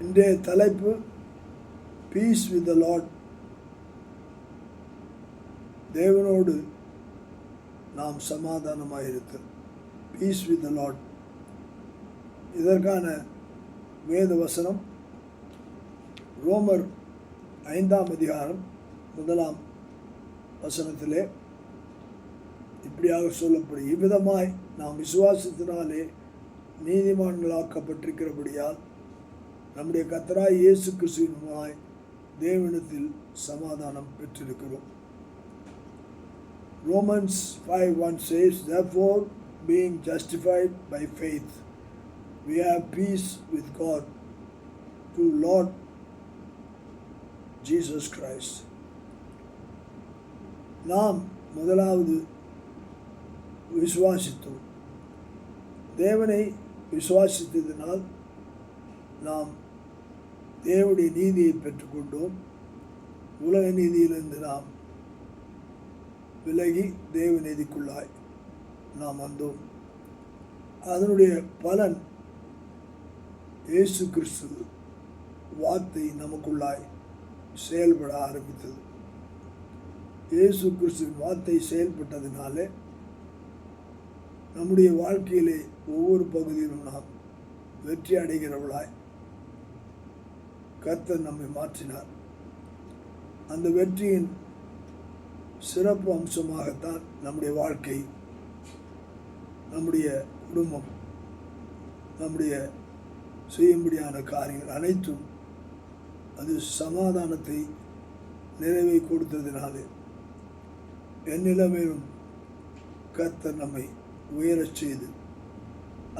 இன்றைய தலைப்பு piece with the Lord. தேவனோடு நாம் சமாதானமாக இருத்தல். Peace with the Lord. இதற்கான வேத வசனம் ரோமர் 5ஆம் அதிகாரம் 1ஆம் வசனத்திலே இப்படியாக சொல்லப்படும், இவ்விதமாய் நாம் விசுவாசத்தினாலே நீதிமான்களாக்கப்பட்டிருக்கிறபடியால் நம்முடைய கர்த்தராகிய இயேசு கிறிஸ்துவினாய் தேவனிடத்தில் சமாதானம் பெற்றிருக்கிறோம். Romans 5:1 says, therefore being justified by faith we have peace with God through Lord Jesus Christ. நாம் முதலாவது விசுவாசித்தோம். தேவனை விசுவாசித்ததினால் நாம் தேவனுடைய நீதியை பெற்றுக்கொண்டோம். உலக நீதியிலிருந்து நாம் விலகி தேவ நீதிக்குள்ளாய் நாம் வந்தோம். அதனுடைய பலன் இயேசு கிறிஸ்து வார்த்தை நமக்குள்ளாய் செயல்பட ஆரம்பித்தது. இயேசு கிறிஸ்துவின் வார்த்தை செயல்பட்டதினாலே நம்முடைய வாழ்க்கையிலே ஒவ்வொரு பகுதியிலும் நாம் வெற்றி அடைகிறவளாய் கர்த்தர் நம்மை மாற்றினார். அந்த வெற்றியின் சிறப்பு அம்சமாகத்தான் நம்முடைய வாழ்க்கை, நம்முடைய குடும்பம், நம்முடைய செய்யும்படியான காரியங்கள் அனைத்தும் அது சமாதானத்தை நிறைவை கொடுத்ததினாலே என்னிலமேலும் கர்த்தர் நம்மை உயரச் செய்து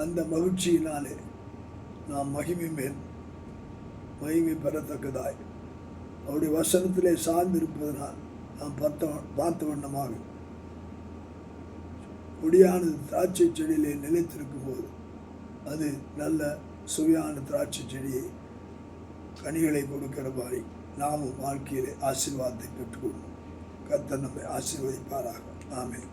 அந்த மகிழ்ச்சியினாலே நாம் மகிமை பெறத்தக்கதாய் அவருடைய வசனத்திலே சார்ந்திருப்பதனால் நாம் பார்த்த வண்ணமாக கொடியானது திராட்சை செடியிலே நிலைத்திருக்கும் போது அது நல்ல சுவையான திராட்சை செடியை கனிகளை கொடுக்கிற மாதிரி நாமும் வாழ்க்கையிலே ஆசீர்வாதத்தை பெற்றுக்கொள்வோம். கர்த்தர் நம்மை ஆசீர்வதிப்பாராக. ஆமென்.